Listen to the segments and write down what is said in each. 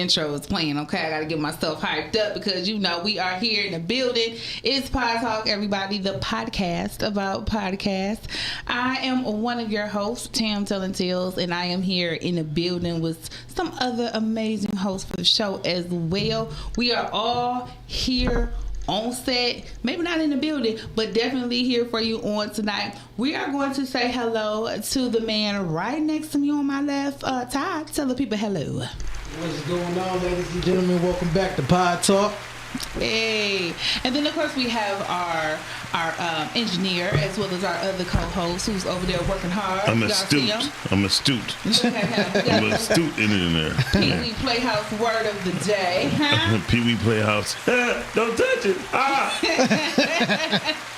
intro is playing, okay? I gotta get myself hyped up because you know we are here in the building. It's Podtalk, everybody, the podcast about podcasts. I am one of your hosts, Tam Telling Tales, and I am here in the building with some other amazing hosts for the show as well. We are all here on set, maybe not in the building, but definitely here for you on tonight. We are going to say hello to the man right next to me on my left. Todd, tell the people hello. What's going on, ladies and gentlemen? Welcome back to Podtalk. Hey, and then of course we have our engineer as well as our other co-host who's over there working hard. I'm astute. I'm astute. I'm astute in there. Pee Wee Playhouse word of the day. Huh? Pee Wee Playhouse. Don't touch it.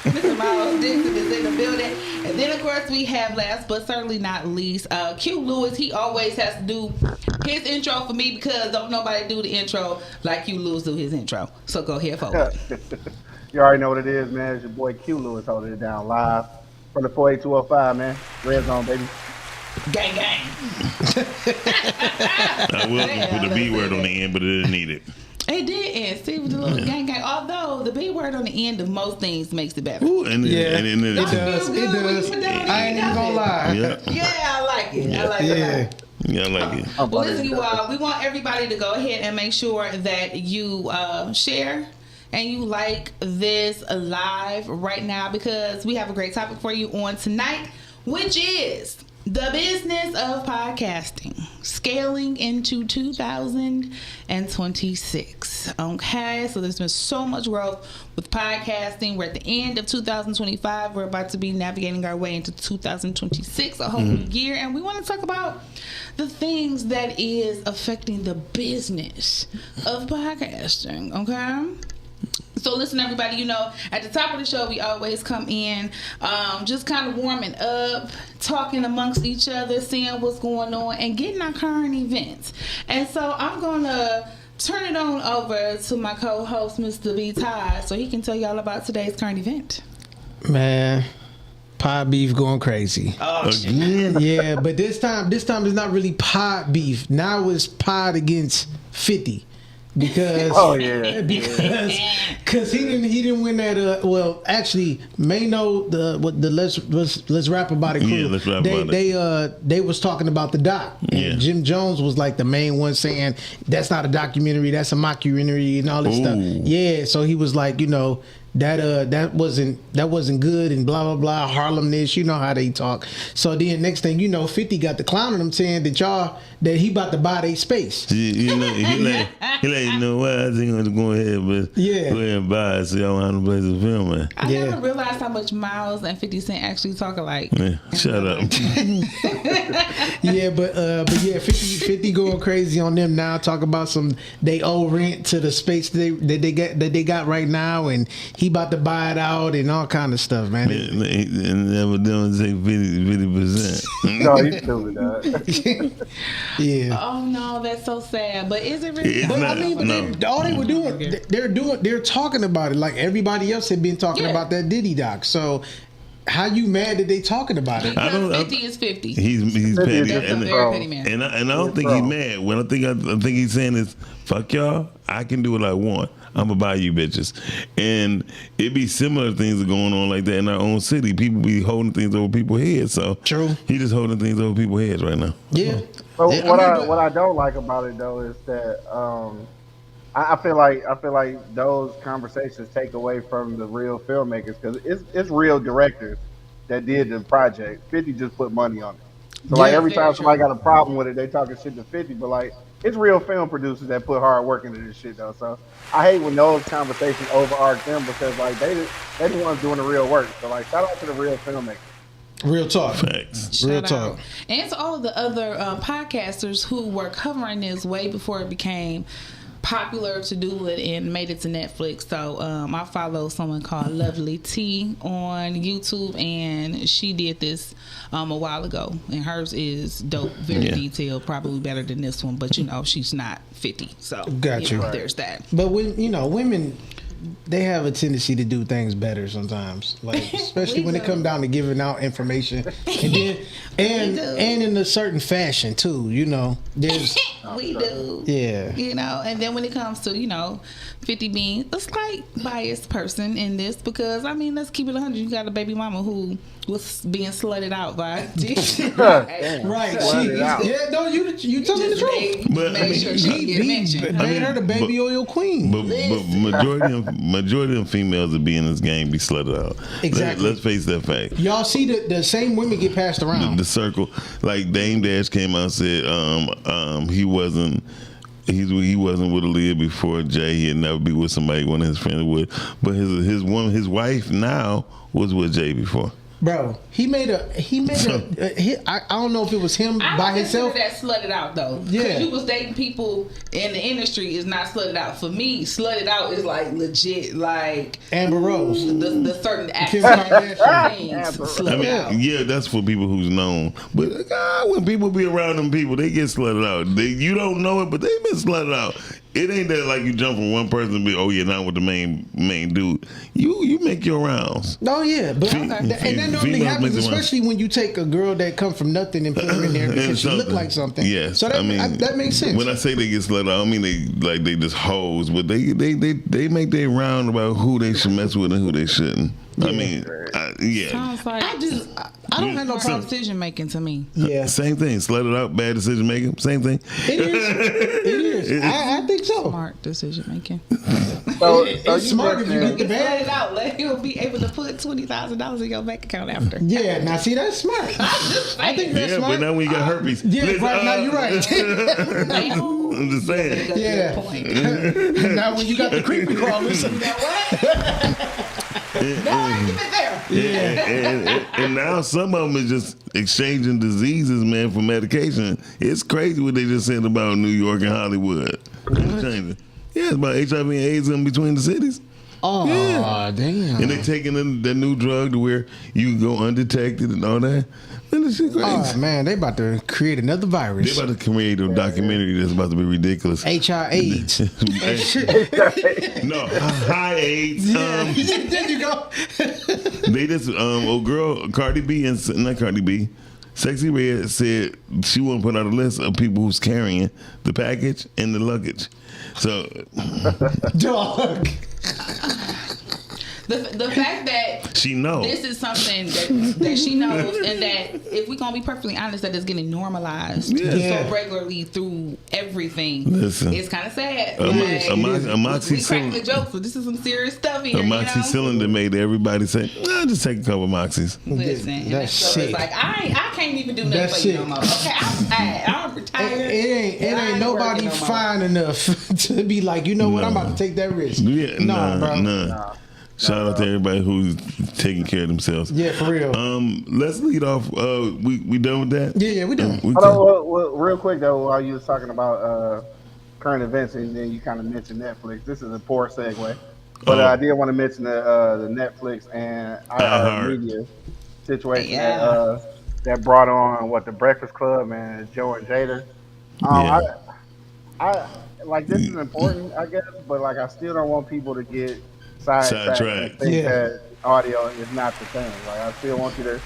Mr. Miles Dixon is in the building. And then of course we have last but certainly not least, Q Lewis. He always has to do his intro for me because don't nobody do the intro like Q Lewis do his intro. So go ahead, folks. You already know what it is, man. It's your boy Q Lewis holding it down live from the 48205, man. Red Zone, baby. Gang, gang. I will put the B word on the end, but it didn't need it. It did end. See, with the little gang, gang. Although the B word on the end of most things makes it better. Ooh, and it does. I ain't even gonna lie. Yeah, I like it. I like it. Yeah, I like it. Well, listen, you all, we want everybody to go ahead and make sure that you share and you like this live right now because we have a great topic for you on tonight, which is the business of podcasting, scaling into 2026. Okay, so there's been so much growth with podcasting. We're at the end of 2025. We're about to be navigating our way into 2026, a whole new year, and we want to talk about the things that is affecting the business of podcasting. Okay. So listen, everybody, you know, at the top of the show, we always come in just kind of warming up, talking amongst each other, seeing what's going on, and getting our current events. And so I'm going to turn it on over to my co-host, Mr. B. Todd, so he can tell you all about today's current event. Man, pod beef going crazy. Oh, Again? Yeah, but this time it's not really pod beef. Now it's pod against 50. Because because he didn't win that well actually Mano the let's rap about it crew. Yeah, let's rap about it. They was talking about the doc. And Jim Jones was like the main one saying that's not a documentary, that's a mockumentary and all this stuff. Yeah, so he was like, you know, that wasn't good and blah blah blah, Harlem this, you know how they talk. So then next thing you know, 50 got the clowning him saying that he about to buy their space. You know, he let you know what I think I'm gonna go ahead, but go ahead and buy it so y'all have a place to film it. I never realized how much Miles and 50 Cent actually talk alike. Yeah, shut up. Yeah, but 50 going crazy on them now. Talk about they owe rent to the space that they got right now, and he about to buy it out and all kind of stuff, man. And never done take 50%. No, he's stupid, dog. Yeah. Oh no, that's so sad. But is it really? All they were doing, they're talking about it like everybody else had been talking about that Diddy doc. So how you mad that they talking about it? Because 50 is 50. He's petty. That's a very petty man. And I don't think he's mad. What I think he's saying is, fuck y'all, I can do what I want. I'm gonna buy you bitches. And it be similar things going on like that in our own city. People be holding things over people's heads. So true. He just holding things over people's heads right now. Yeah. But what I don't like about it though is that I feel like those conversations take away from the real filmmakers because it's real directors that did the project. 50 just put money on it. So like every time somebody got a problem with it, they talking shit to 50. But like it's real film producers that put hard work into this shit though. So I hate when those conversations overarch them because like they the ones doing the real work. So like shout out to the real filmmakers. Real talk. Facts. Real talk. And to all of the other podcasters who were covering this way before it became popular to do it and made it to Netflix. So I follow someone called Lovely T on YouTube, and she did this a while ago, and hers is dope, very detailed, probably better than this one, but you know she's not 50, so got you. There's that. But when women, they have a tendency to do things better sometimes, like especially when it comes down to giving out information, and then and in a certain fashion too. You know, there's We do. Yeah. You know, and then when it comes to, 50 being a slight biased person in this, because, I mean, let's keep it 100. You got a baby mama who was being slutted out by Right. Yeah, No, you telling the truth. But, I mean, sure she get mentioned. Made her the baby oil queen. But majority of females that be in this game be slutted out. Exactly. Let's face that fact. Y'all see the same women get passed around. The circle, like Dame Dash came out and said, he wasn't with Aaliyah before Jay. He'd never be with somebody one of his friends would. But his wife now was with Jay before. Bro, he made a I don't know if it was him by himself. That slutted out though. Yeah. You was dating people in the industry is not slutted out. For me, slutted out is like legit, like Amber Rose. the certain Kim actors Kardashian. slutted out. Yeah, that's for people who's known. But when people be around them people, they get slutted out. You don't know it, but they been slutted out. It ain't that like you jump from one person and be, oh yeah, not with the main dude. You make your rounds. Oh yeah, but and that normally happens, especially when you take a girl that come from nothing and put her in there because she look like something. Yes, so that makes sense. When I say they get slutted out, I don't mean they just hoes, but they make their round about who they should mess with and who they shouldn't. I mean, yeah. Sounds like I don't have no problem decision making to me. Yeah, same thing. Slutted out, bad decision making, same thing. It is. I think so. Smart decision making. So it's smart if you get the Slutted bad. out, like you'll be able to put $20,000 in your bank account after. Yeah, now see that's smart. I think that's Yeah, smart. but now when you got herpes. Yeah, listen, right now you're right. I'm just saying. Yeah. Point. Now when you got the creepy crawlers. And now some of them is just exchanging diseases, man, for medication. It's crazy what they just said about New York and Hollywood. Changing. Yeah, it's about HIV and AIDS in between the cities. Oh, yeah. Damn. And they taking the new drug to where you can go undetected and all that. Man, this shit crazy. Oh man, they about to create another virus. They about to create a documentary that's about to be ridiculous. HIV AIDS. No, high AIDS. There you go. They just old girl Cardi B and not Cardi B, Sexy Red said she wouldn't put out a list of people who's carrying the package and the luggage. So, Dog. The fact that she knows this is something that she knows, and that if we're gonna be perfectly honest, that it's getting normalized so regularly through everything. Listen, it's kind of sad. Amoxicillin. We crack the jokes, but this is some serious stuff here. Amoxicillin that made everybody say, just take a couple Moxies. Listen, that's so shit. It's like I can't even do nothing for you no more. Okay, I'm retired. It ain't nobody fine enough to be like, you know what, I'm about to take that risk. Yeah, bro. Nah. Shout out to everybody who's taking care of themselves. Yeah, for real. Let's lead off. We done with that? Yeah, we done. Well, real quick though, while you was talking about current events, and then you kind of mentioned Netflix. This is a poor segue, but I did want to mention the Netflix and iHeartMedia situation that brought on the Breakfast Club and Joe and Jada. I like this is important, I guess, but like I still don't want people to get sidetracked and think that audio is not the thing. Like I still want you to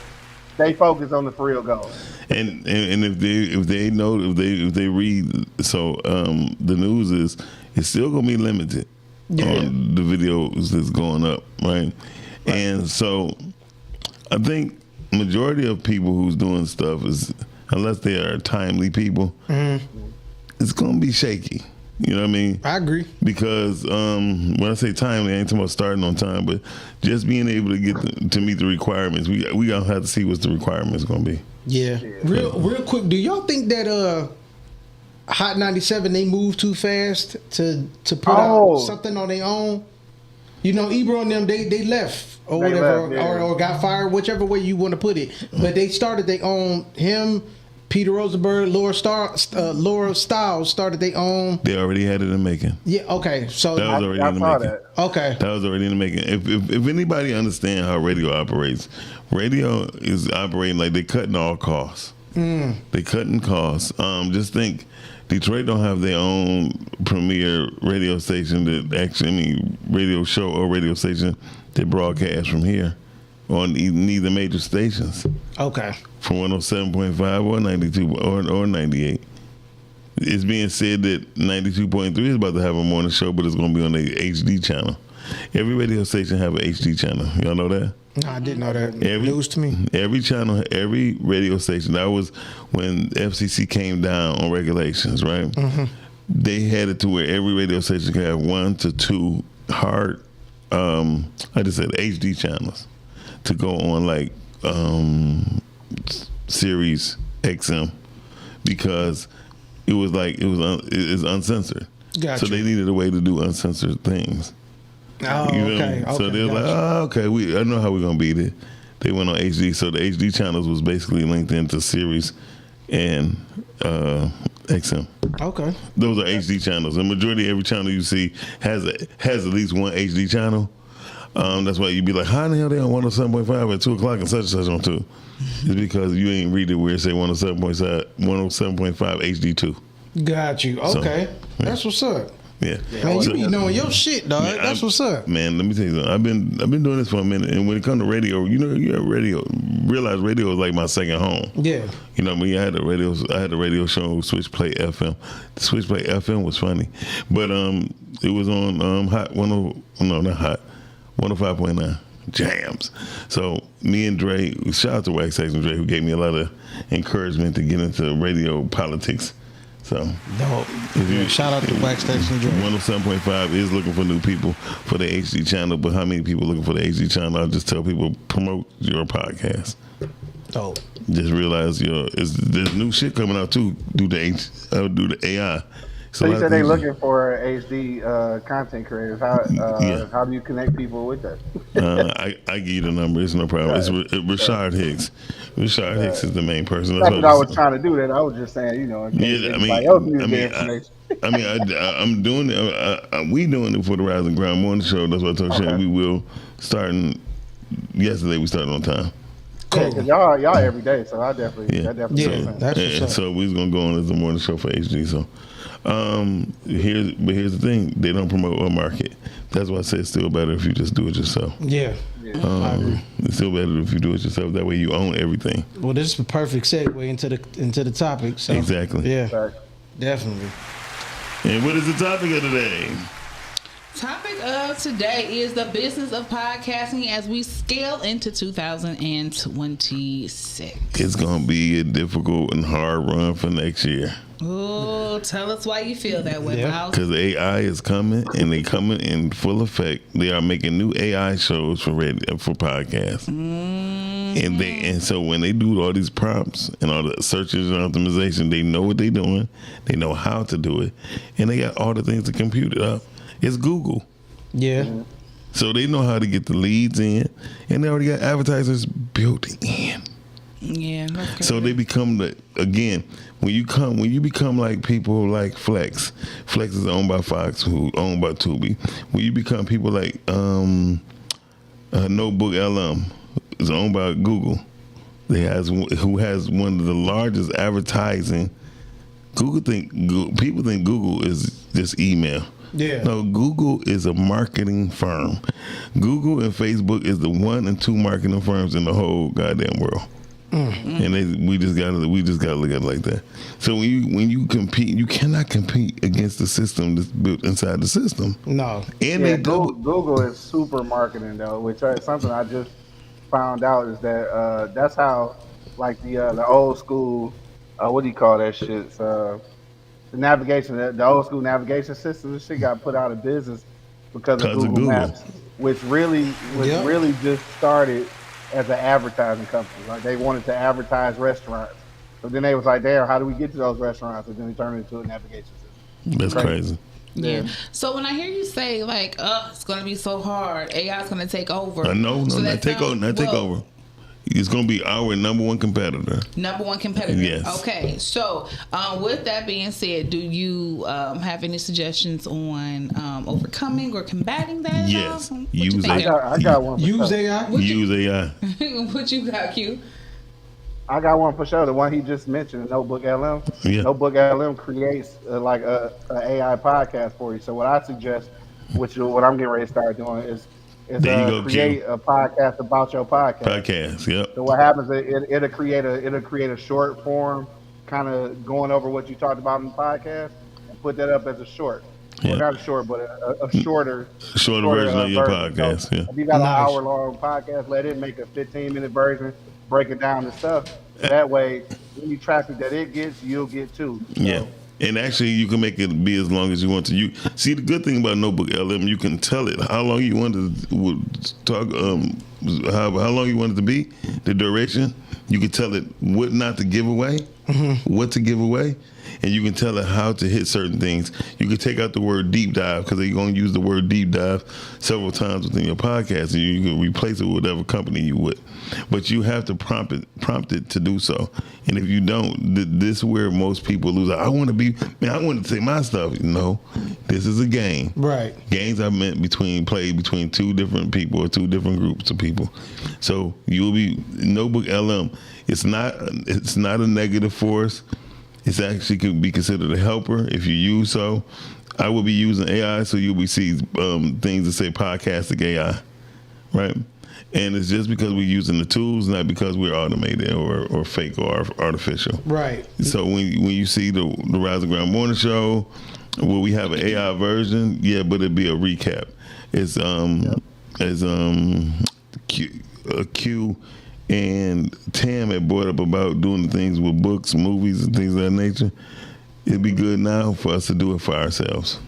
stay focused on the real goal. And if they know if they read the news is it's still gonna be limited on the videos that's going up, right? And so I think majority of people who's doing stuff is, unless they are timely people, it's gonna be shaky. You know what I mean? I agree. Because when I say timely, I ain't talking about starting on time, but just being able to get to meet the requirements. We gonna have to see what the requirements gonna be. Yeah. Real quick, do y'all think that Hot 97 they moved too fast to put out something on their own? You know, Ebro and them they left or whatever, or got fired, whichever way you want to put it. But they started their own. Peter Rosenberg, Laura Stiles started their own. They already had it in the making. Yeah. Okay. So that was already in the making. Okay. That was already in the making. If anybody understands how radio operates, radio is operating like they cutting all costs. They cutting costs. Just think, Detroit don't have their own premier radio station radio show or radio station that broadcast from here on neither major stations. Okay. From 107.5 or 92 or 98. it's being said that 92.3 is about to have a morning show, but it's going to be on the HD channel. Every radio station have an HD channel. Y'all know that? No, I didn't know that. News to me. Every channel, every radio station. That was when FCC came down on regulations, right? Mm-hmm. They had it to where every radio station could have 1 to 2 hard, I just said HD channels to go on like Sirius XM because it's uncensored. Gotcha. So they needed a way to do uncensored things. Oh, You know? okay. So they're like, oh, okay, I know how we're gonna beat it. They went on HD, so the HD channels was basically linked into Sirius and XM. Okay. Those are HD channels. The majority of every channel you see has at least one HD channel. That's why you'd be like, how the hell they on 107.5 at 2 o'clock and such and such on 2? It's because you ain't read it where it say 107.5 HD2. Got you. Okay. So, that's what's up. Yeah. Man, you be knowing your shit, dog. Yeah, that's what's up. Man, let me tell you something. I've been doing this for a minute, and when it comes to radio, you realize radio is like my second home. Yeah. You know, I had a radio show, Switch Play FM. The Switch Play FM was funny, but it was on Hot 105.9 Jams. So me and Dre, shout out to Wax Sex and Dre, who gave me a lot of encouragement to get into radio politics. So, dope. Shout out to Wax Sex and Dre. 107.5 is looking for new people for the HD channel, but how many people looking for the HD channel? I just tell people promote your podcast. Dope. Just realize there's new shit coming out too due to AI. So you said they looking for HD content creators. How do you connect people with that? I give you the number. It's no problem. It's Rashard Hicks. Rashard Hicks is the main person. That's what I was trying to do. That I was just saying, in case anybody else needs the information. I'm doing it. We doing it for the Rising Ground Morning Show. That's what I told you. We will starting yesterday. We started on time. Cool. Yeah, because y'all every day, so I definitely So we was gonna go on as a morning show for HD. So here's the thing: they don't promote or market. That's why I say it's still better if you just do it yourself. Yeah. I agree. It's still better if you do it yourself. That way you own everything. Well, this is a perfect segue into the topic. So. Exactly. Yeah. Definitely. And what is the topic of today? Topic of today is the business of podcasting as we scale into 2026. It's going to be a difficult and hard run for next year. Oh, tell us why you feel that way, Miles. Because AI is coming, and they coming in full effect. They are making new AI shows for podcasts. Mm-hmm. And so when they do all these prompts and all the searches and optimization, they know what they're doing. They know how to do it. And they got all the things to compute it up. It's Google. Yeah. So they know how to get the leads in, and they already got advertisers built in. Yeah. Okay. So they become when you become like people like Flex. Flex is owned by Fox, who owned by Tubi. When you become people like Notebook LM, is owned by Google. Who has one of the largest advertising. People think Google is just email. Yeah. No, Google is a marketing firm. Google and Facebook is the 1 and 2 marketing firms in the whole goddamn world. Mm-hmm. And we just gotta look at it like that. So when you compete, you cannot compete against the system that's built inside the system. No. And Google is super marketing though, which is something I just found out is that that's how like the old school what do you call that shit? The navigation, the old school navigation system, this shit got put out of business because of Google Maps, which really just started as an advertising company. Like they wanted to advertise restaurants, but then they was like, "Damn, how do we get to those restaurants?" And then they turned it into a navigation system. That's crazy. Yeah. So when I hear you say like, it's gonna be so hard, AI is gonna take over. No, not take over. It's going to be our number one competitor. Yes. Okay. So, with that being said, do you have any suggestions on overcoming or combating that? Yes. Use AI. I got one. Use AI. Use AI. What you got, Q? I got one for sure. The one he just mentioned, Notebook LM. Yeah. Notebook LM creates like a AI podcast for you. So what I suggest, what I'm getting ready to start doing is create a podcast about your podcast. Yep. So what happens is it'll create a short form kind of going over what you talked about in the podcast and put that up as a short. Yeah. Well, not a short, but a shorter version of your version. podcast. So Yeah. if you got Nice. an hour-long podcast, let it make a 15-minute version, break it down and stuff. That way, any traffic that it gets, you'll get too. So, Yeah. And actually, you can make it be as long as you want to. You see, the good thing about Notebook LM, you can tell it how long you want to talk, how long you want it to be, the duration. You can tell it what not to give away, what to give away, and you can tell it how to hit certain things. You can take out the word deep dive because you're going to use the word deep dive several times within your podcast, and you can replace it with whatever company you would. But you have to prompt it to do so. And if you don't, this is where most people lose. I want to say my stuff. No, this is a game. Right. Games are meant played between two different people or two different groups of people. So you'll be Notebook LM. It's not a negative force. It's actually could be considered a helper if you use so. I will be using AI, so you'll be seeing things that say podcastic AI, right? And it's just because we're using the tools, not because we're automated or fake or artificial. Right. So when you see the Rise and Ground Morning Show, where we have an AI version, yeah, but it'd be a recap. It's Q and Tam had brought up about doing the things with books, movies, and things of that nature. It'd be good now for us to do it for ourselves.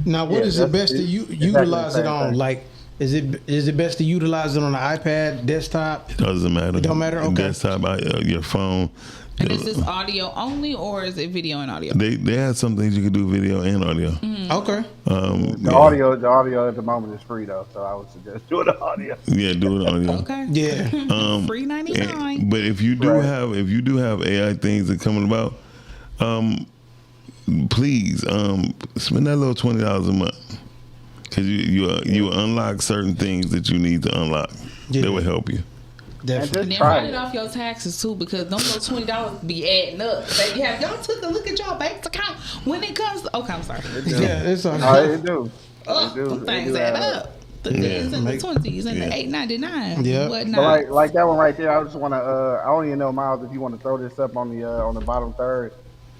Now, what is it best to utilize it on? Like, is it best to utilize it on the iPad, desktop? It doesn't matter. It don't matter. Okay. Desktop, your phone. And is this audio only, or is it video and audio? They have some things you can do video and audio. Okay. The audio at the moment is free though, so I would suggest doing the audio. Yeah, do it audio. Okay. Yeah. Free 99. But if you do have AI things that coming about, please spend that little $20 a month because you unlock certain things that you need to unlock. Yeah. That will help you. Definitely. And then Try write it. it off your taxes too, because them little $20 be adding up. Baby, have y'all took a look at y'all bank account when it comes to, okay, I'm sorry. Yeah, it's all No, right. it do. Oh, It do. them It things do add add up. The things in the Make- 20s and Yeah. the $8.99. Yeah. Whatnot. But like that one right there, I just want to. I don't even know, Miles, if you want to throw this up on the bottom third.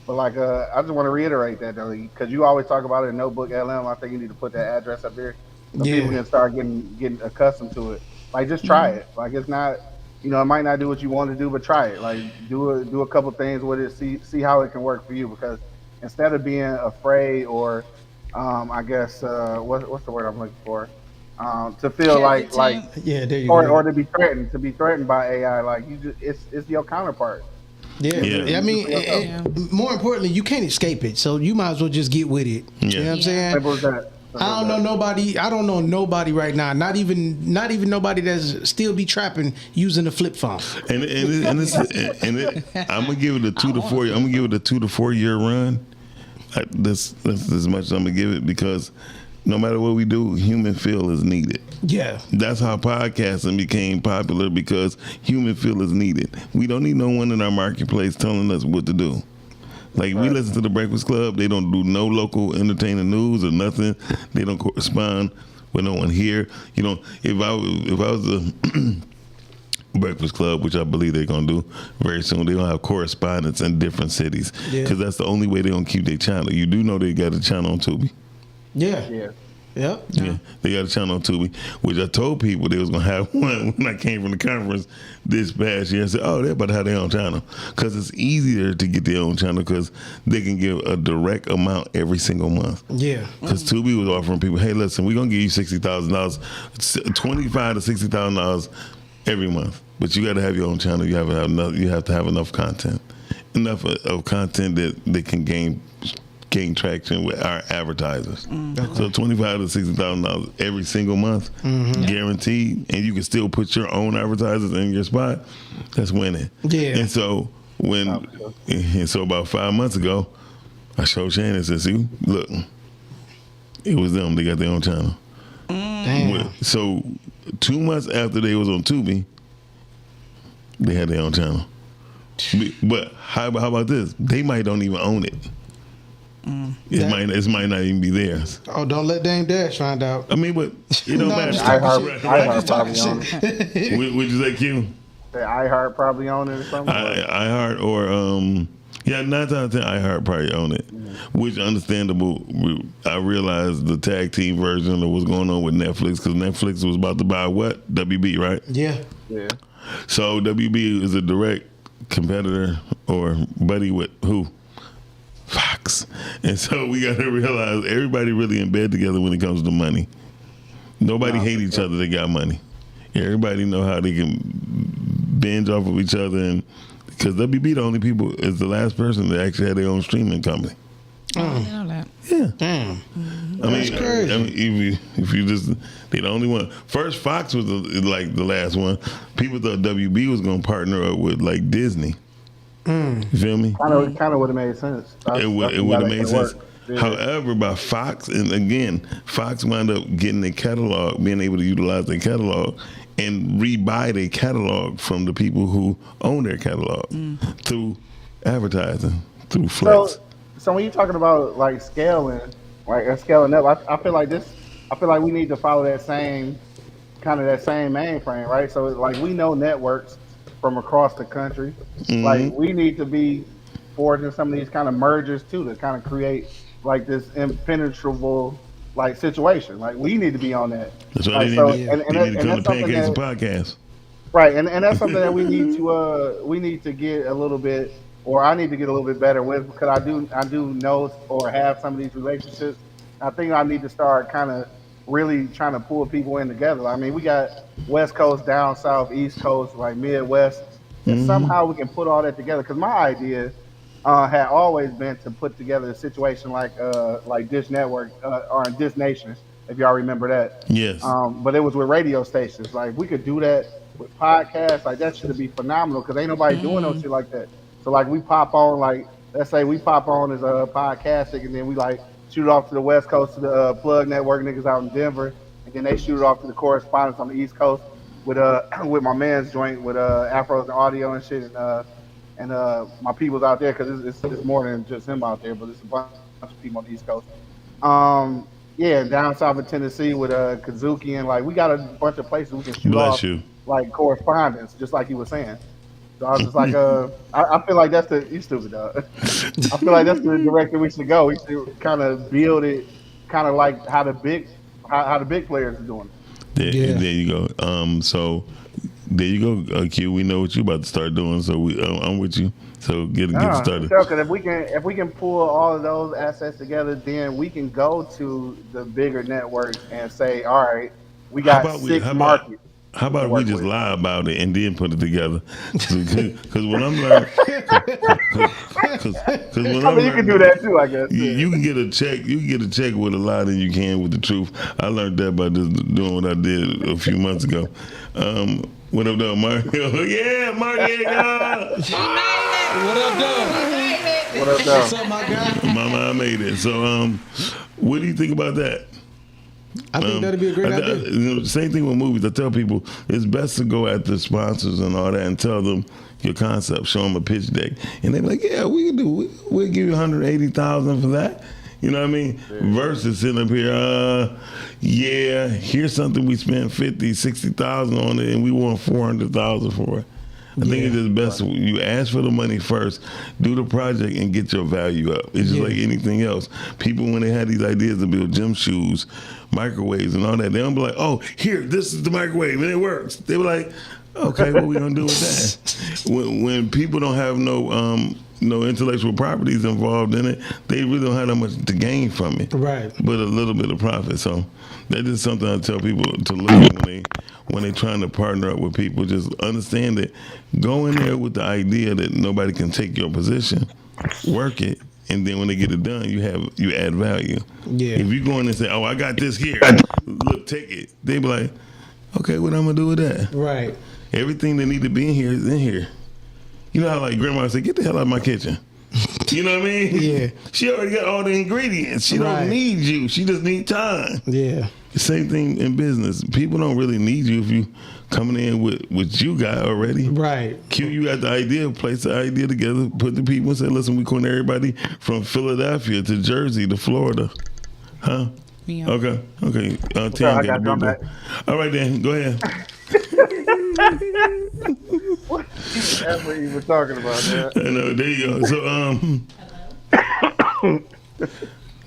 But like, I just want to reiterate that though, because you always talk about it in Notebook LM. I think you need to put that address up there so Yeah. people can start getting accustomed to it. Like, just try it. Like, it's not, it might not do what you want to do, but try it. Like, do a couple things with it, see how it can work for you. Because instead of being afraid or, I guess, what's the word I'm looking for? To feel like Yeah, there you or go. to be threatened by AI, like it's your counterpart. Yeah. Yeah. I mean, and more importantly, you can't escape it. So you might as well just get with it. You know what I'm Yeah. saying? Simple as that. I don't know nobody right now. Not even nobody that's still be trapping using a flip phone. And I'm gonna give it a 2 to 4. I'm gonna give it a 2 to 4 year run. That's as much as I'm gonna give it because no matter what we do, human feel is needed. Yeah. That's how podcasting became popular because human feel is needed. We don't need no one in our marketplace telling us what to do. Like we listen to the Breakfast Club, they don't do no local entertaining news or nothing. They don't correspond with no one here. If I was the Breakfast Club, which I believe they're gonna do very soon, they're gonna have correspondents in different cities because that's the only way they're gonna keep their channel. You do know they got a channel on Tubi. Yeah. Yeah. Yep. Yeah, they got a channel on Tubi, which I told people they was gonna have one when I came from the conference this past year. I said, "Oh, they're about to have their own channel because it's easier to get their own channel because they can give a direct amount every single month." Yeah. Because Tubi was offering people, "Hey, listen, we're gonna give you $60,000, $25,000 to $60,000 every month, but you got to have your own channel. You have to have enough content, enough of content that they can gain traction with our advertisers. So $25,000 to $60,000 every single month, guaranteed, and you can still put your own advertisers in your spot. That's winning. Yeah. And so about 5 months ago, I showed Shannon and said, "See, look, it was them. They got their own channel." Damn. So 2 months after they was on Tubi, they had their own channel. But how about this? They might don't even own it. It might not even be theirs. Oh, don't let Dame Dash find out. I mean, but it don't No, matter. I'm iHeart probably own Would you say Q? Say iHeart probably own it or something. iHeart or Yeah, 9 times out of 10, iHeart probably own it, which understandable. I realized the tag team version of what's going on with Netflix because Netflix was about to buy what? WB, right? Yeah. Yeah. So WB is a direct competitor or buddy with who? Fox. And so we got to realize everybody really in bed together when it comes to money. Nobody hate each other that got money. Everybody know how they can binge off of each other, and because WB the only people is the last person that actually had their own streaming company. I know that. Yeah. Damn. I mean, if you just they the only one. First, Fox was like the last one. People thought WB was going to partner up with like Disney. You feel me? Kind of would have made sense. It would have made sense. Yeah. However, by Fox, and again, Fox wound up getting a catalog, being able to utilize their catalog and rebuy their catalog from the people who own their catalog through advertising, through Flex. So when you're talking about like scaling, like scaling up, I feel like we need to follow that same mainframe, right? So like we know networks from across the country. Like we need to be forging some of these kind of mergers too to kind of create like this impenetrable like situation. Like we need to be on that. That's why like, they need to come to Pancakes and Podcast. Right, and that's something that we need to get a little bit, or I need to get a little bit better with, because I do know or have some of these relationships. I think I need to start kind of really trying to pull people in together. I mean, we got West Coast, down South, East Coast, like Midwest, and somehow we can put all that together. Because my idea had always been to put together a situation like Dish Network or Dish Nation, if y'all remember that. Yes. But it was with radio stations. Like we could do that with podcasts. Like that should be phenomenal because ain't nobody doing no shit like that. So like we pop on, like let's say we pop on as a podcasting, and then we like shoot it off to the West Coast to the Plug Network niggas out in Denver, and then they shoot it off to the correspondents on the East Coast with my man's joint with Afros and Audio and shit, and my people's out there, because it's more than just him out there, but it's a bunch of people on the East Coast. Yeah, down south in Tennessee with Kazuki, and like we got a bunch of places we can shoot off like correspondence, just like you were saying. So I was just like, I feel like that's you stupid dog. I feel like that's the direction we should go. We should kind of build it, kind of like how the big players are doing it. There you go. So there you go, Q. We know what you about to start doing, so I'm with you. So get started. Because if we can pull all of those assets together, then we can go to the bigger networks and say, all right, we got six markets. How about we just lie about it and then put it together? Because when I'm learning, you can do that too, I guess. You can get a check. You can get a check with a lie than you can with the truth. I learned that by just doing what I did a few months ago. What up, though, Mario? Yeah, Mario. What up, though? What up, though? What's up, my guy? Mama, I made it. So, what do you think about that? I think that'd be a great idea. Same thing with movies. I tell people it's best to go at the sponsors and all that and tell them your concept, show them a pitch deck, and they're like, "Yeah, we can do. We'll give you $180,000 for that." You know what I mean? Yeah. Versus sitting up here, yeah, here's something we spent $50,000-$60,000 on it, and we want $400,000 for it. I think it's just best you ask for the money first, do the project, and get your value up. It's just like anything else. People, when they had these ideas to build gym shoes, microwaves, and all that, they don't be like, "Oh, here, this is the microwave, and it works." They were like, "Okay, what we gonna do with that?" When people don't have no intellectual properties involved in it, they really don't have that much to gain from it. Right. But a little bit of profit. So that is something I tell people to look at when they're trying to partner up with people. Just understand that go in there with the idea that nobody can take your position, work it, and then when they get it done, you add value. Yeah. If you go in and say, "Oh, I got this here, look, take it," they be like, "Okay, what I'm gonna do with that?" Right. Everything that need to be in here is in here. You know how like grandma said, "Get the hell out of my kitchen." You know what I mean? Yeah. She already got all the ingredients. She don't need you. She just need time. Yeah. The same thing in business. People don't really need you if you coming in with what you got already. Right. Q, you got the idea, place the idea together, put the people and say, "Listen, we calling everybody from Philadelphia to Jersey to Florida." Huh? Yeah. Okay. Tim I got All right then, go ahead. That's what you were talking about, man. I know. There you go. So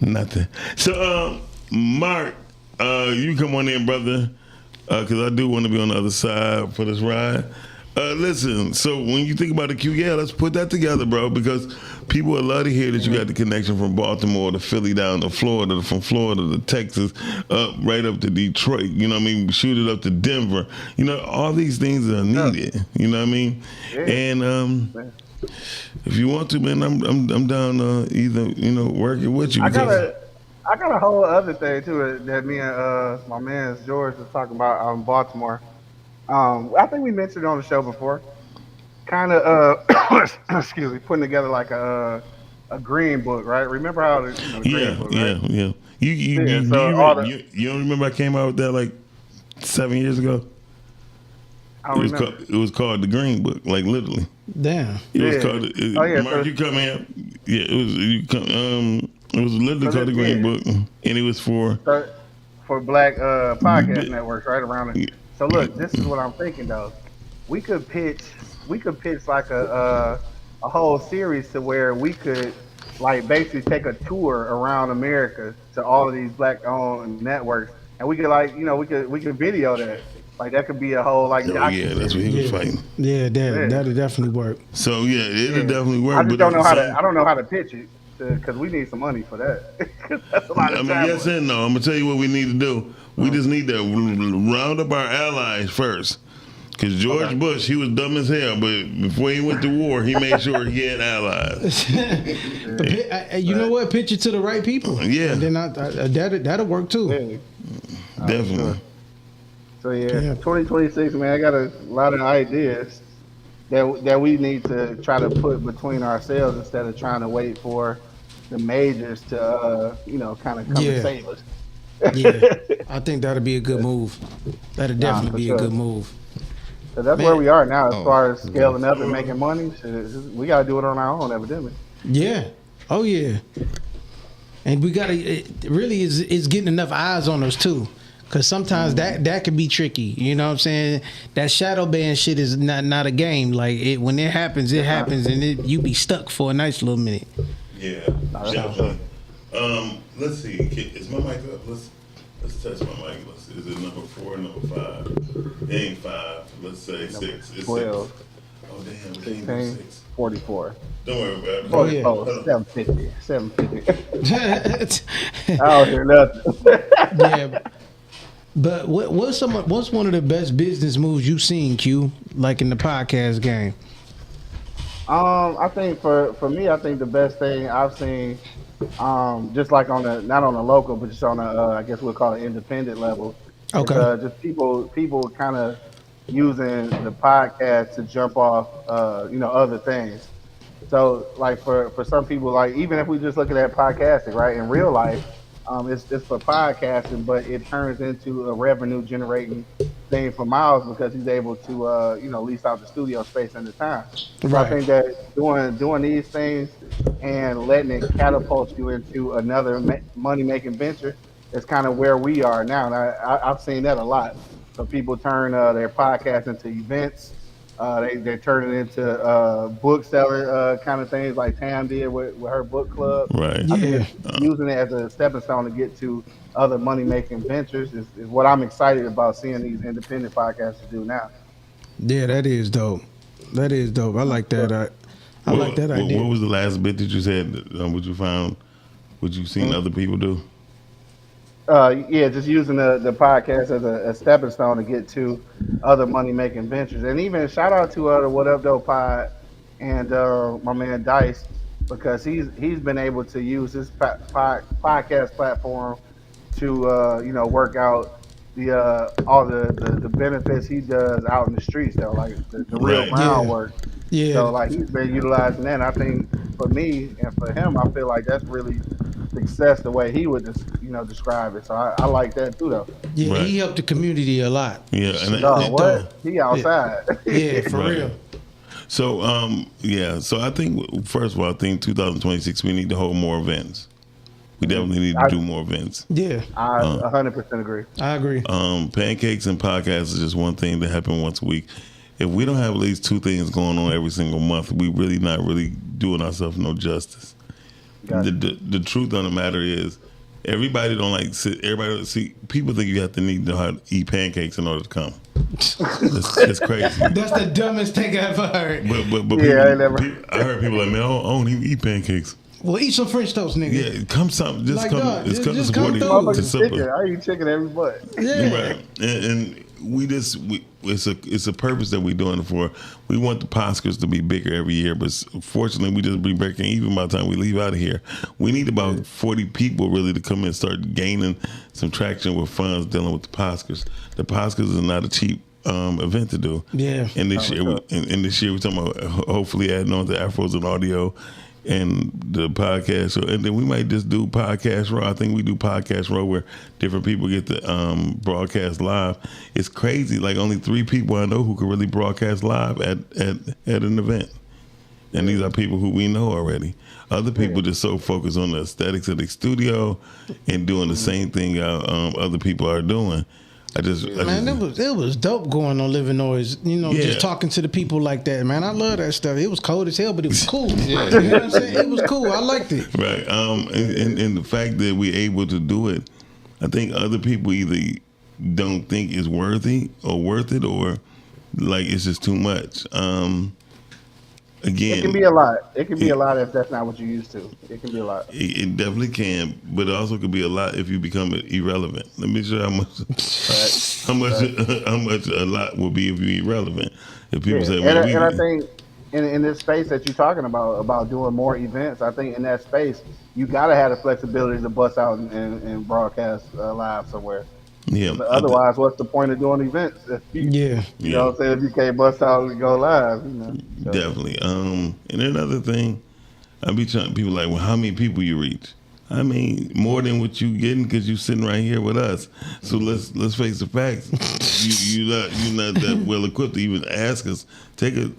nothing. So Mark, you come on in, brother, because I do want to be on the other side for this ride. Listen, so when you think about the Q, yeah, let's put that together, bro, because people would love to hear that you got the connection from Baltimore to Philly down to Florida, from Florida to Texas, right up to Detroit. You know what I mean? Shoot it up to Denver. You know, all these things are needed. You know what I mean? Yeah. And if you want to, man, I'm down either working with you. I got a whole other thing too that me and my man George was talking about out in Baltimore. I think we mentioned it on the show before. Kind of, excuse me, putting together like a green book, right? Remember how the green book, right? Yeah. Yeah. So all the You don't remember I came out with that like 7 years ago? I don't remember. It was called the Green Book, like literally. Damn. It was Yeah. called. Oh, yeah, Mark, so- you come here. Yeah, it was. You come. It was literally So called the this- Green yeah. Book, and it was for. For black podcast Yeah. networks, right around it. So look, this is what I'm thinking though. We could pitch like a whole series to where we could like basically take a tour around America to all of these black owned networks, and we could like we could video that. Like that could be a whole like Oh yeah, that's what he was fighting. Yeah, that'll definitely work. So yeah, it'll definitely work. I just but don't know how to. same- I don't know how to pitch it because we need some money for that. 'Cause that's a lot I of mean, time. yes and no. I'm gonna tell you what we need to do. We just need to round up our allies first. Because George Bush, he was dumb as hell, but before he went to war, he made sure he had allies. You know what? Pitch it to the right people. Yeah. And then that'll work too. Yeah. Definitely. So yeah, Yeah. 2026, man. I got a lot of ideas that we need to try to put between ourselves instead of trying to wait for the majors to kind of come Yeah. and save us. Yeah, I think that'll be a good move. That'll for definitely be a sure. good move. So that's Man. where we are now as far as scaling up and making money. We got to do it on our own, evidently. Yeah. Oh yeah. And we gotta. It really is getting enough eyes on us too. Cause sometimes that can be tricky. You know what I'm saying? That shadow ban shit is not a game. Like when it happens, and you be stuck for a nice little minute. Yeah, that's definitely. Let's see. Is my mic up? Let's test my mic. Let's see. Is it number 4 or number 5? It ain't 5. Let's say 6. It's 12. 6. Oh damn, we can't 16, do 6. 44. Don't worry about it. Oh, yeah. Oh, 750. 750. I don't hear nothing. Yeah. But what's one of the best business moves you've seen, Q? Like in the podcast game? I think for me, I think the best thing I've seen, just like not on a local, but just on a I guess we'll call it independent level. Okay. It's, just people kind of using the podcast to jump off, other things. So like for some people, like even if we just look at that podcasting, right, in real life, it's for podcasting, but it turns into a revenue generating thing for Miles because he's able to lease out the studio space and the time. So Right. I think that doing these things and letting it catapult you into another money making venture is kind of where we are now. And I've seen that a lot. So people turn their podcast into events. They turn it into book selling kind of things like Tam did with her book club. Right. I Yeah. think using it as a stepping stone to get to other money making ventures is what I'm excited about seeing these independent podcasters do now. Yeah, that is dope. That is dope. I like that. I like that idea. What was the last bit that you said? What you found? What you seen other people do? Just using the podcast as a stepping stone to get to other money making ventures. And even shout out to the What Up Dope Pod and my man Dice, because he's been able to use his podcast platform to work out all the benefits he does out in the streets though, like the real Right. groundwork. Yeah. So like he's been utilizing that. And I think for me and for him, I feel like that's really success the way he would describe it. So I like that too though. Yeah, Right. he helped the community a lot. Yeah. And Dog, what? He outside. Yeah, for Right. real. So so I think first of all, I think 2026 we need to hold more events. We definitely need to do more events. Yeah, I 100% agree. I agree. Pancakes and podcasts is just one thing that happen once a week. if we don't have at least 2 things going on every single month, we really not really doing ourselves no justice. The truth on the matter is, everybody don't like sit. Everybody see. People think you have to know how to eat pancakes in order to come. It's crazy. That's the dumbest thing I've ever heard. But I heard people like, man, I don't even eat pancakes. Well, eat some French toast, nigga. Yeah, come something. Just Like, come. dog, Just come just support come it. through. It's simple. I eat chicken every month. Yeah. Right. And it's a purpose that we're doing it for. We want the Oscars to be bigger every year, but fortunately we just be breaking even by the time we leave out of here. We need about 40 people really to come in and start gaining some traction with funds dealing with the Oscars. The Oscars is not a cheap event to do. Yeah. And this year, we're talking about hopefully adding on to Afros and Audio and the podcast show, and then we might just do Podcast Row. I think we do Podcast Row where different people get to broadcast live. It's crazy. Like only 3 people I know who can really broadcast live at an event, and these are people who we know already. Other people just so focused on the aesthetics of the studio and doing the same thing other people are doing. It was dope going on Living Noise. Just talking to the people like that, man. I love that stuff. It was cold as hell, but it was cool. Yeah. You know what I'm saying? It was cool. I liked it. Right. And the fact that we're able to do it, I think other people either don't think it's worthy or worth it, or like it's just too much. Again, it can be a lot. It can be a lot if that's not what you're used to. It can be a lot. It definitely can, but it also could be a lot if you become irrelevant. Let me show you how much a lot will be if you're irrelevant. If people say, and I think in this space that you're talking about doing more events, I think in that space you gotta have the flexibility to bust out and broadcast live somewhere. Yeah. But otherwise, what's the point of doing events? You know what I'm saying? If you can't bust out and go live, So. Definitely. And another thing, I be trying. People like, well, how many people you reach? I mean, more than what you getting because you sitting right here with us. So let's face the facts. you're not that well equipped to even ask us. Take a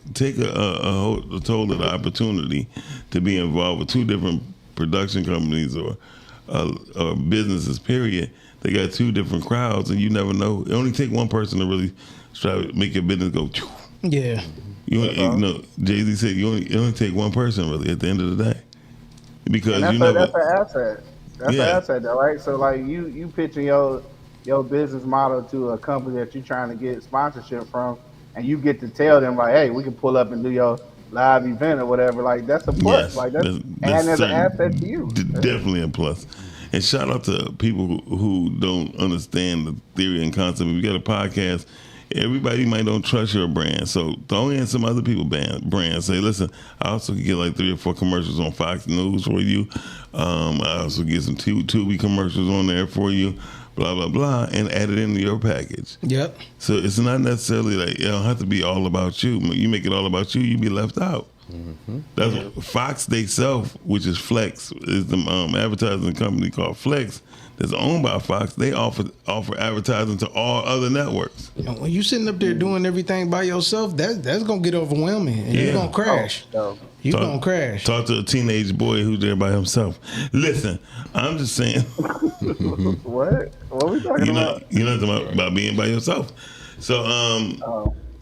toll of the opportunity to be involved with 2 different production companies or businesses. Period. They got 2 different crowds, and you never know. It only take one person to really try to make your business go. Yeah. Jay-Z said it only take one person really at the end of the day, because that's an asset. That's an asset, though, right? So like you pitching your business model to a company that you're trying to get sponsorship from, and you get to tell them like, hey, we can pull up and do your live event or whatever. Like that's a plus. Yes, like that's there's an asset to you. Definitely a plus. And shout out to people who don't understand the theory and concept. If you got a podcast, everybody might don't trust your brand. So throw in some other people's brands. Say, listen, I also can get like 3 or 4 commercials on Fox News for you. I also get some Tubi commercials on there for you. Blah, blah, blah, and add it into your package. Yep. So it's not necessarily like it don't have to be all about you. You make it all about you, you be left out. Mm-hmm. That's what Fox themselves, which is Flex, is the advertising company called Flex that's owned by Fox. They offer advertising to all other networks. When you sitting up there doing everything by yourself, that's gonna get overwhelming, and you're gonna crash. You're gonna crash. Talk to a teenage boy who's there by himself. Listen, I'm just saying. What are we talking about? You're not talking about being by yourself. So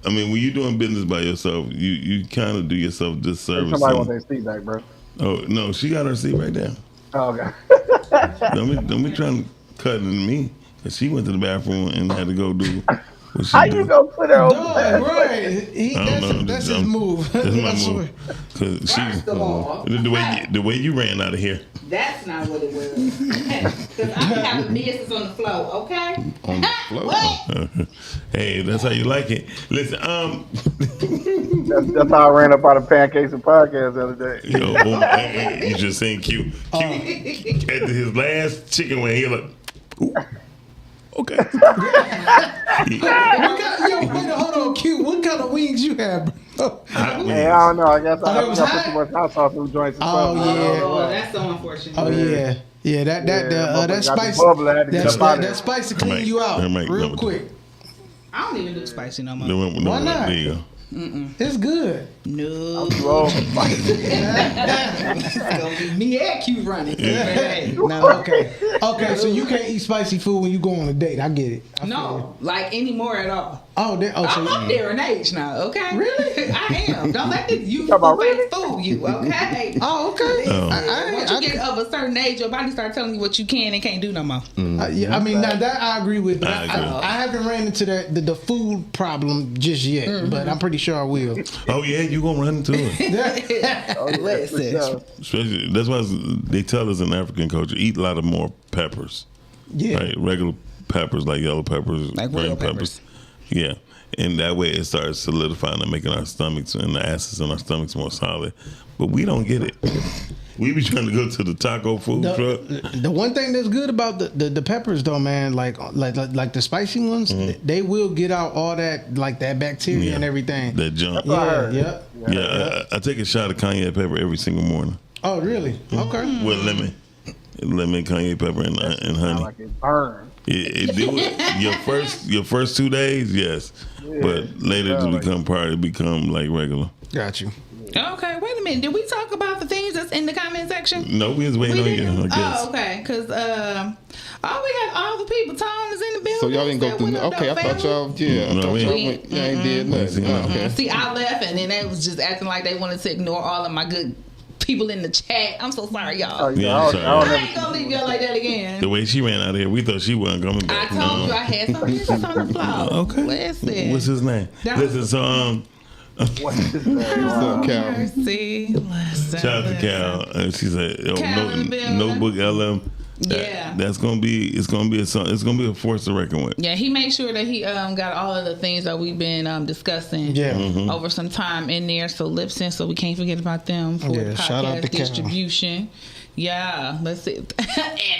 I mean, when you're doing business by yourself, you kind of do yourself disservice. Somebody want their seat back, bro. Oh no, she got her seat right there. Oh, okay. Don't be trying to cut into me, cause she went to the bathroom and had to go do. How you gonna put her on? Right, that's his move. That's my move. Cause the way you ran out of here. That's not what it was. Because I'm having business on the floor, okay? On the floor. What? Hey, that's how you like it. Listen, that's how I ran up out of Pancakes and Podcasts the other day. You just saying cute. Cute at his last chicken wing, he like, ooh. Okay. Hold on, Q. What kind of wings you have, bro? Hey, I don't know. I guess I put too much hot sauce in the joints. Oh, that's so unfortunate. Oh yeah. Yeah, that spice to clean you out real quick. I don't even do spicy no more. Why not? There you go. It's good. No. I'm too old for spicy. It's gonna be me and Q running. No, okay. Okay, so you can't eat spicy food when you go on a date. I get it. I feel No, like anymore at all. Oh, so I'm up there in age now, okay? Really? I am. Don't let this you about really? fool you, okay? Oh, okay. Once you get of a certain age, your body start telling you what you can and can't do no more. Yeah, I mean, now that I agree with, but I agree. I haven't ran into the food problem just yet, but I'm pretty sure I will. Oh yeah, you gonna run into it. Listen. Especially that's why they tell us in African culture, eat a lot of more peppers. Yeah. Right, regular peppers like yellow peppers, Like green real peppers. Yeah, and that way it starts solidifying and making our stomachs and the acids in our stomachs more solid. But we don't get it. We be trying to go to the taco food truck. The one thing that's good about the peppers though, man, like the spicy ones, they will get out all that that bacteria and everything. That junk. Yeah. I take a shot of cayenne pepper every single morning Oh, really? Okay. with lemon, cayenne pepper, and honey. Like it burns. It do it your first 2 days, yes, but later it become like regular. Got you. Okay, wait a minute. Did we talk about the things that's in the comment section? No, we was waiting on you. I guess. Oh, okay. Because we have all the people. Tom is in the building. So y'all didn't go through. Okay, I thought y'all. Yeah, I No, thought we y'all ain't. did nothing. Okay. See, I left, and then they was just acting like they wanted to ignore all of my good people in the chat. I'm so sorry, y'all. Oh, Yeah, yeah, sorry. I ain't gonna leave y'all like that again. The way she ran out of here, we thought she wasn't coming I back. told you I had some business on the floor. Okay. Listen. What's his name? Listen, so What's his name? So, Cal. Mercy. Listen. shout out to Cal. And she said, Cal in the building. Notebook LM. Yeah. That's gonna be. It's gonna be a force to reckon with. Yeah, he made sure that he got all of the things that we've been discussing over some time in there. So lip sync, so we can't forget about them for shout out to podcast Cal. distribution. Yeah, let's see.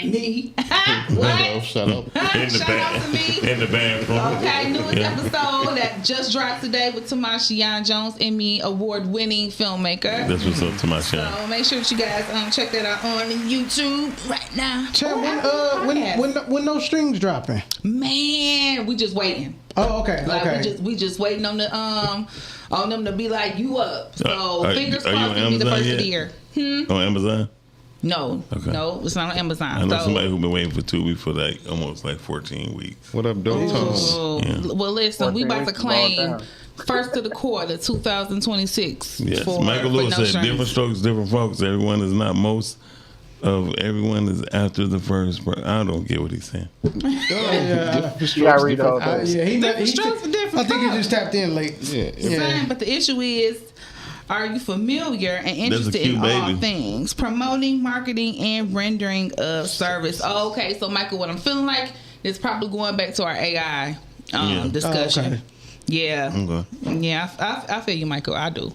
And me. What? Oh, shut up. In the Shout out to me. In the bathroom. Okay, newest episode that just dropped today with Tamashian Jones, Emmy award-winning filmmaker. That's what's up to my channel. So make sure that you guys check that out on YouTube right now. Chad, Podcast. when those strings dropping? Man, we just waiting. Oh, okay. Like Okay. we just waiting on them to be like you up. So Are fingers you crossed on it'll be the Amazon first yet? of the year. On Amazon? No, Okay. no, it's not on Amazon. I know So- somebody who's been waiting for 2 weeks for almost 14 weeks. What up, Dope Tones? Oh, Yeah. well, listen, we about to 14 weeks is a claim long time. first of the quarter, 2026. Yes, for- Michael for Lewis No said, Strings. different strokes, different folks. Everyone is not most of everyone is after the first. I don't get what he's saying. Yeah. You gotta read the whole thing. Yeah, Different strokes for different I think he folks. just tapped in late. Yeah. But the issue is, are you familiar and That's a interested cute in all baby. things promoting, marketing, and rendering of service? Oh, okay, so Michael, what I'm feeling like is probably going back to our AI discussion. Oh, okay. Yeah, Okay. yeah, I feel you, Michael. I do.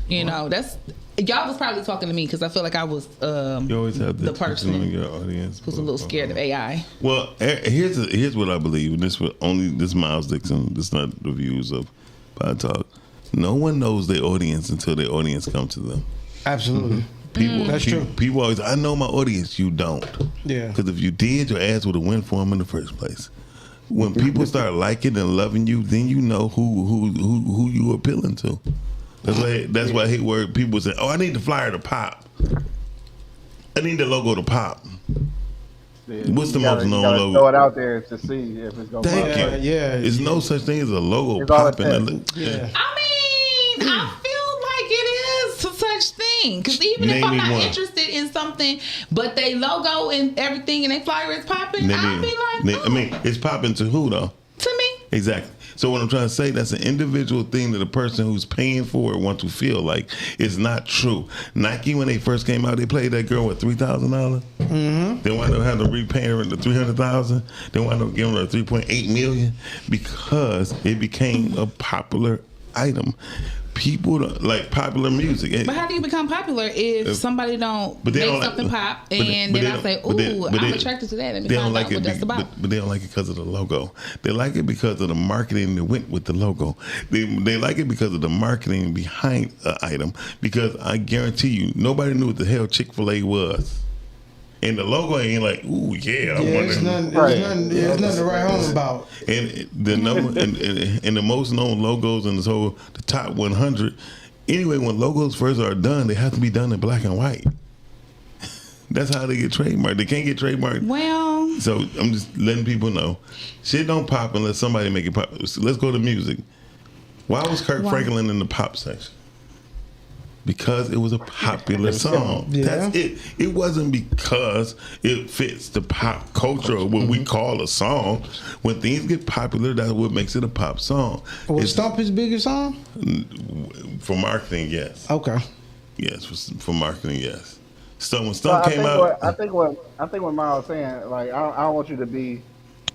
You know, that's y'all was probably talking to me because I feel like I was You always have the the person in person your audience who's a little scared of AI. Well, here's what I believe, and this Miles Dixon. This is not the views of Podtalk. No one knows their audience until their audience comes to them. Absolutely. People, That's true. People always, I know my audience. You don't. Yeah. Because if you did, your ass would have went for them in the first place. When people start liking and loving you, then you know who you appealing to. That's why I hate where people say, "Oh, I need the flyer to pop. I need the logo to pop." What's the most known logo? Throw it out there to see if it's gonna. Thank pop. you. Yeah. There's no such thing as a logo It's all it popping. Yeah. I mean, I feel like it is a such thing. Because even Name if I'm me not one. interested in something, but they logo and everything and they flyer is popping, I'll be like, I mean, it's popping to who though? to me. Exactly. So what I'm trying to say, that's an individual thing that a person who's paying for it wants to feel like. It's not true. Nike, when they first came out, they played that girl with $3,000. Mm-hmm. They wound up having to repay her into $300,000. They wound up giving her $3.8 million because it became a popular item. People don't, like popular music. But how do you become popular if somebody don't But they make don't something like, pop but they- and but then they I say, don't- but they- ooh, but I'm they- attracted to that. Let me They don't find like out it, what that's about. but they don't like it because of the logo. They like it because of the marketing that went with the logo. They like it because of the marketing behind the item. Because I guarantee you, nobody knew what the hell Chick-fil-A was. And the logo ain't like, ooh, yeah. I Yeah, wonder. it's nothing to write home about. And the number and the most known logos in this whole the top 100 anyway, when logos first are done, they have to be done in black and white. That's how they get trademarked. They can't get trademarked. Well, So I'm just letting people know, shit don't pop unless somebody make it pop. So let's go to music. Why was Kirk Franklin in the pop section? Because it was a popular song. Yeah. That's it. It wasn't because it fits the pop culture or what we call a song. When things get popular, that's what makes it a pop song. Was Stomp his biggest song? For marketing, yes. Okay. Yes, for marketing, yes. So when So Stump came out, I think what Miles saying, like I don't want you to be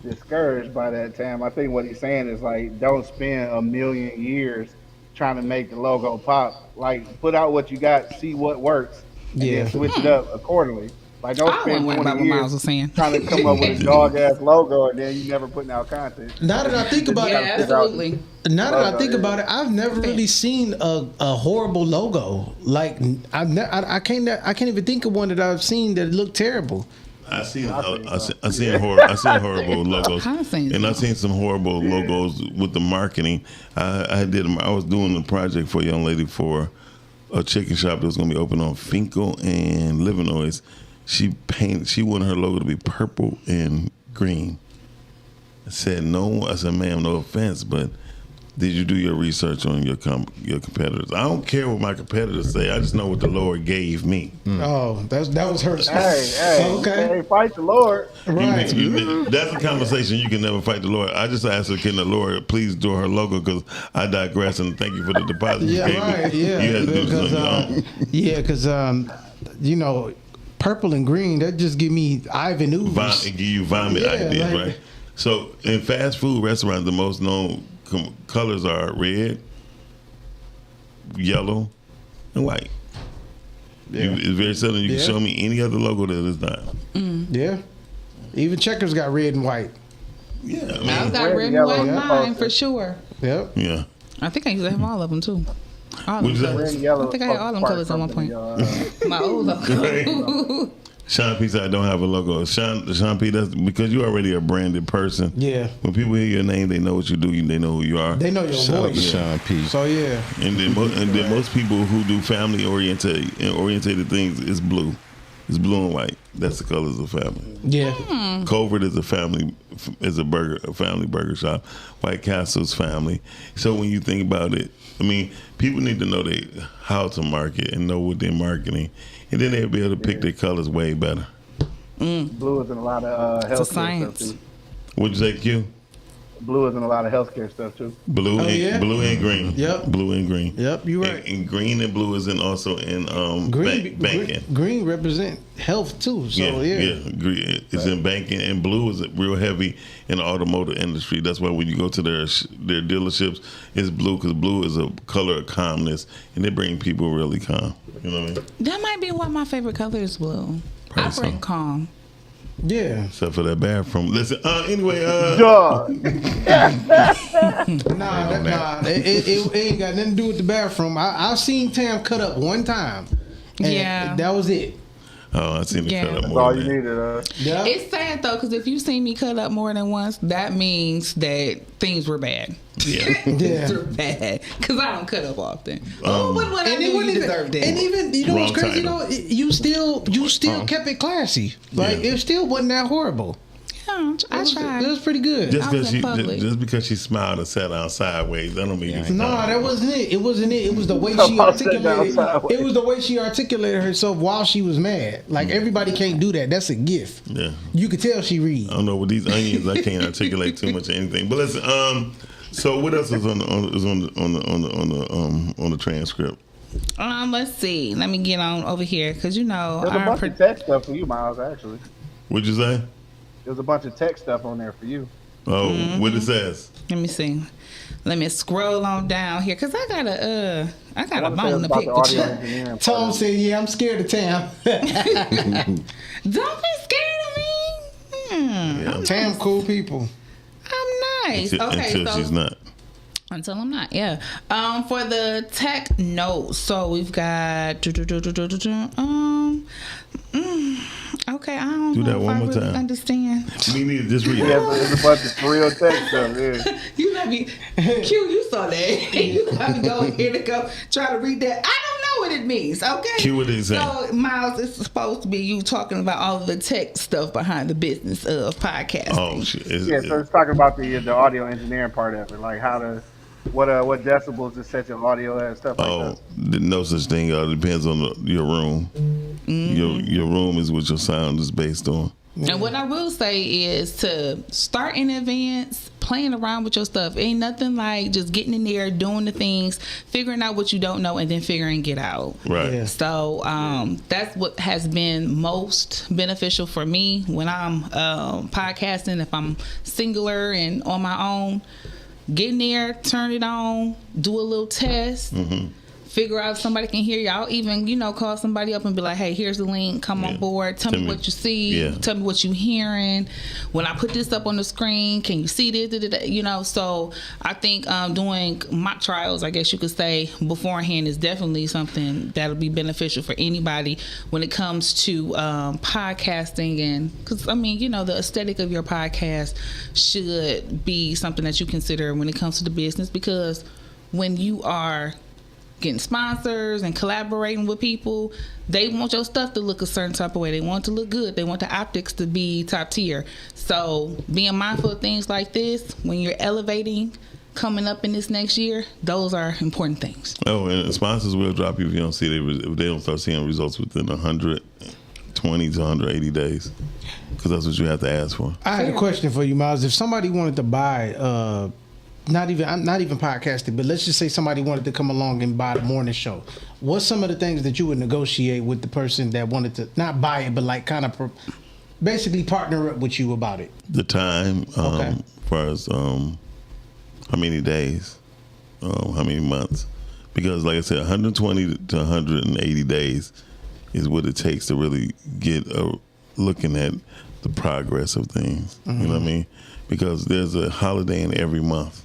discouraged by that, Tam. I think what he's saying is like, don't spend a million years trying to make the logo pop. Like, put out what you got, see what works, and then switch it up accordingly. Like, don't I spend wasn't worried about 20 what Miles years was saying. trying to come up with a dog ass logo, and then you never putting out content. Now that I think about Yeah, it, absolutely. now that I Logo, think yeah. about it, I've never really seen a horrible logo. Like I can't even think of one that I've seen that looked terrible. I seen horrible logos, I've seen and I seen some horrible logos with the marketing. I was doing a project for a young lady for a chicken shop that was going to be open on Finkel and Livernois. She wanted her logo to be purple and green. I said no. I said, ma'am, no offense, but did you do your research on your competitors? I don't care what my competitors say. I just know what the Lord gave me. Oh, that was her. Hey, Okay. hey, fight the Lord. Right. That's a conversation you can never fight the Lord. I just asked her, can the Lord please do her logo? Because I digress, and thank you for the deposit you Yeah, gave right. me. Yeah, You had to do because something on your own. you know, purple and green that just give me Ivan Ooze. And give you vomit Yeah, ideas, like- right? So in fast food restaurants, the most known colors are red, yellow, and white. It's very seldom you can show me any other logo that is not. Yeah. Even Checkers got red and white. Yeah, I mean, I've got Red, red and yellow, white in yeah. mine for sure. Yep. yeah. I think I used to have all of them too. All What'd of you them. say? Red and yellow. I think I had all them colors at one point. My old Right. logo. Sean P said I don't have a logo. Sean P, that's because you're already a branded person. Yeah. When people hear your name, they know what you do. They know who you are. They know your Shout out to voice. Sean P. So yeah. And then most people who do family orientated things is blue. It's blue and white. That's the colors of family. Yeah. Covert is a family burger shop. White Castle's family. So when you think about it, I mean, people need to know how to market and know what they're marketing, and then they'll be able to pick their colors way better. Blue is in a lot of It's a healthcare stuff science. too. What'd you say, Q? Blue is in a lot of healthcare stuff too. Blue and green. Yep. Blue and green. Yep, you right. And green and blue is also in banking. Green represent health too. So yeah. Green is in banking, and blue is real heavy in the automotive industry. That's why when you go to their dealerships, it's blue because blue is a color of calmness, and they bring people really calm. You know what I mean? That might be why my favorite color is blue. I Probably bring so. calm. Yeah. Except for that bathroom. Listen. Anyway. Duh. Nah. It ain't got nothing to do with the bathroom. I've seen Tam cut up one time. And Yeah. that was it. Oh, I seen the Yeah. cut up That's more all than you that. needed. Yeah. It's sad though, because if you see me cut up more than once, that means that things were bad. Yeah. Things were bad because I don't cut up often. But what I And do, it you wasn't deserved it. and even you know what's Wrong crazy title. though, you still kept it classy. Like Yeah. it still wasn't that horrible. Yeah, I tried. It was pretty good. Just I was in public. because she smiled and sat down sideways, that don't mean it's No, not. that wasn't it. It wasn't it. It was the way she Come on, sit down articulated. sideways. It was the way she articulated herself while she was mad. Like everybody can't do that. That's a gift. Yeah. You could tell she read. I don't know with these onions. I can't articulate too much of anything. But listen. So what else is on the transcript? Let's see. Let me get on over here because you know There's a bunch of tech stuff for you, Miles. Actually, What'd you say? there's a bunch of tech stuff on there for you. Oh, what it says? Let me see. Let me scroll on down here because I got a wanna say bone it's to about pick the with audio you. engineering part Tom of it. said, "Yeah, I'm scared of Tam." Don't be scared of me. Yeah. Tam, cool people. I'm nice. Okay, Until so she's not. until I'm not, yeah. For the tech notes, so we've got okay, I don't Do know that if one I more really time. understand. Me neither. Just read Yeah, it. there's a bunch of real tech stuff. Yeah. You know got me. Q, you saw that. You got me going here to go try to read that. I don't know what it means. Okay. Q, what is that? So, Miles, it's supposed to be you talking about all of the tech stuff behind the business of podcasting. Oh shit! Yeah, so it's talking about the audio engineering part of it, like how to what decibels to set your audio at and stuff like that. No such thing. It depends on your room. Your room is what your sound is based on. And what I will say is to start in advance, playing around with your stuff. Ain't nothing like just getting in there, doing the things, figuring out what you don't know, and then figuring it out. Right. Yeah. So that's what has been most beneficial for me when I'm podcasting. If I'm singular and on my own, get in there, turn it on, do a little test. Figure out if somebody can hear you. I'll even, call somebody up and be like, hey, here's the link. Come on board. Tell me what you see. Yeah. Tell me what you hearing. When I put this up on the screen, can you see this? So I think doing mock trials, I guess you could say, beforehand is definitely something that'll be beneficial for anybody when it comes to podcasting. And because, the aesthetic of your podcast should be something that you consider when it comes to the business, because when you are getting sponsors and collaborating with people, they want your stuff to look a certain type of way. They want it to look good. They want the optics to be top tier. So being mindful of things like this when you're elevating coming up in this next year, those are important things. Oh, and sponsors will drop you if you don't see if they don't start seeing results within 120 to 180 days, because that's what you have to ask for. I had a question for you, Miles. If somebody wanted to buy not even podcasting, but let's just say somebody wanted to come along and buy the morning show, what's some of the things that you would negotiate with the person that wanted to not buy it, but like kind of basically partner up with you about it? The time, Okay. as far as how many days, how many months, because like I said, 120 to 180 days is what it takes to really get looking at the progress of things. You know what I mean? Because there's a holiday in every month,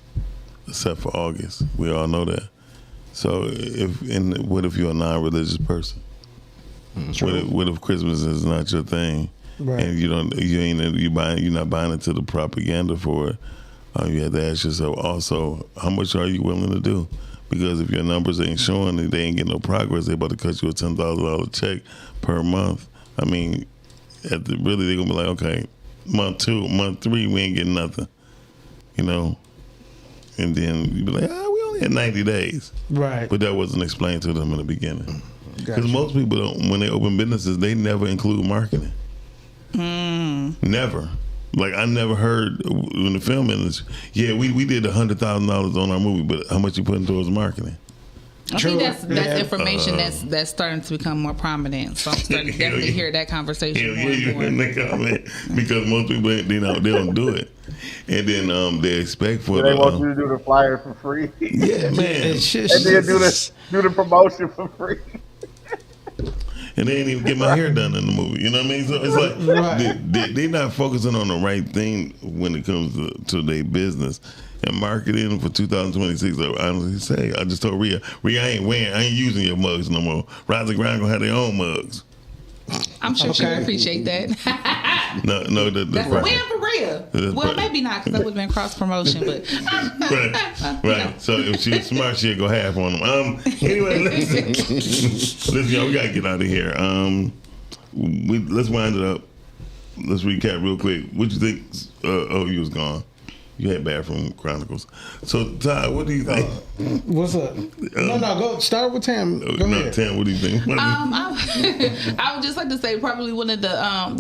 except for August. We all know that. So what if you're a non-religious person? What if Christmas is not your thing, Right. and you're not buying into the propaganda for it? You have to ask yourself also, how much are you willing to do? Because if your numbers ain't showing that they ain't getting no progress, they about to cut you a $10,000 check per month. really they're gonna be like, okay, month 2, month 3, we ain't getting nothing, and then you be like, we only had 90 days, Right. but that wasn't explained to them in the beginning, because Gotcha. most people don't, when they open businesses, they never include marketing. Never. Like, I never heard in the film industry, we did $100,000 on our movie, but how much you putting towards marketing? I True. think that's Yeah. information that's starting to become more prominent. So I'm starting to definitely hear that conversation more you and in more. the comment, because most people they don't do it, and then they expect for They want you to do the flyer for free, yeah, man, It's just- and then do the promotion for free. and they ain't even get my hair done in the movie. You know what I mean? So it's like Right. they're not focusing on the right thing when it comes to their business. And marketing for 2026, I honestly say, I just told Rhea, I ain't using your mugs no more. Rise and Grind gonna have their own mugs. I'm sure she Okay. would appreciate that. No, That's a right. win for real. That's Well, right. maybe not, because that would have been cross promotion, but Right. So if she was smart, she'd go half on them. Anyway, listen, y'all, we gotta get out of here. Let's wind it up. Let's recap real quick. What you think? You was gone. You had Bathroom Chronicles. So, Todd, what do you think? What's up? No, go start with Tam. Go ahead. Tam, what do you think? I would just like to say probably one of the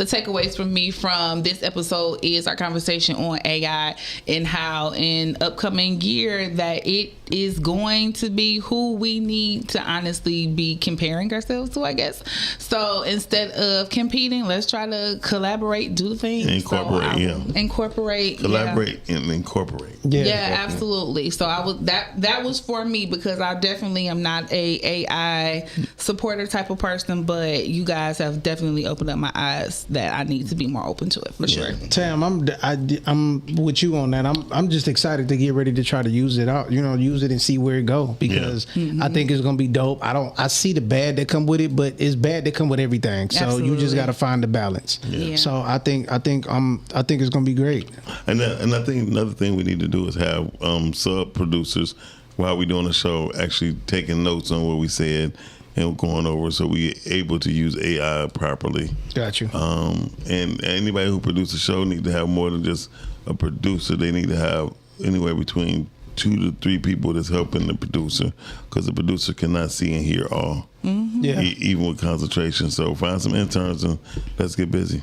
takeaways from me from this episode is our conversation on AI and how in upcoming year that it is going to be who we need to honestly be comparing ourselves to, I guess. So instead of competing, let's try to collaborate, do things. Incorporate, Collaborate and incorporate. Yeah, absolutely. So that was for me, because I definitely am not a AI supporter type of person, but you guys have definitely opened up my eyes that I need to be more open to it for sure. Tam, I'm with you on that. I'm just excited to get ready to try to use it out. Use it and see where it go, because I think it's gonna be dope. I see the bad that come with it, but it's bad that come with everything. So you just Absolutely. got to find the balance. Yeah. So I think it's gonna be great. And I think another thing we need to do is have sub producers while we doing the show actually taking notes on what we said and going over, so we able to use AI properly. Got you. And anybody who produces a show need to have more than just a producer. They need to have anywhere between 2 to 3 people that's helping the producer, because the producer cannot see and hear all. Yeah. Even with concentration. So find some interns and let's get busy.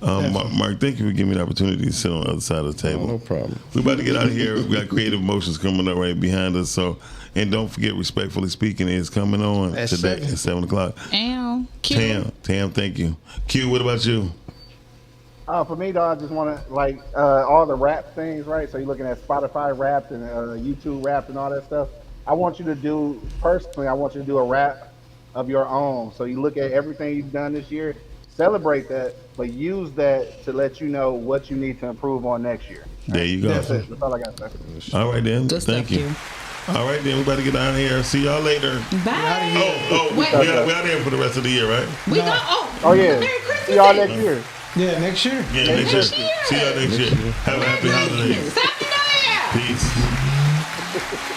Mark, thank you for giving me the opportunity to sit on the other side of the table. No problem. We're about to get out of here. We got Creative Emotions coming up right behind us. So, and don't forget, Respectfully Speaking is coming on At today 7. at 7 o'clock. And cute. Tam, thank you. Q, what about you? For me, though, I just want to like all the rap things, right? So you're looking at Spotify Wrapped and YouTube Wrapped and all that stuff. I want you to do personally. I want you to do a rap of your own. So you look at everything you've done this year, celebrate that, but use that to let you know what you need to improve on next year. There you go. That's it. That's all I got to say. All right, then. Good Thank stuff, you. Q. All right, then. We about to get out of here. See y'all later. Bye. Oh, Wait. we out here for the rest of the year, right? We No. go. Oh yeah. Merry Christmas. See y'all Day. next year. Yeah, next year. Yeah, next year. Next year. See y'all next year. Have a happy holidays. Happy New Year. Peace.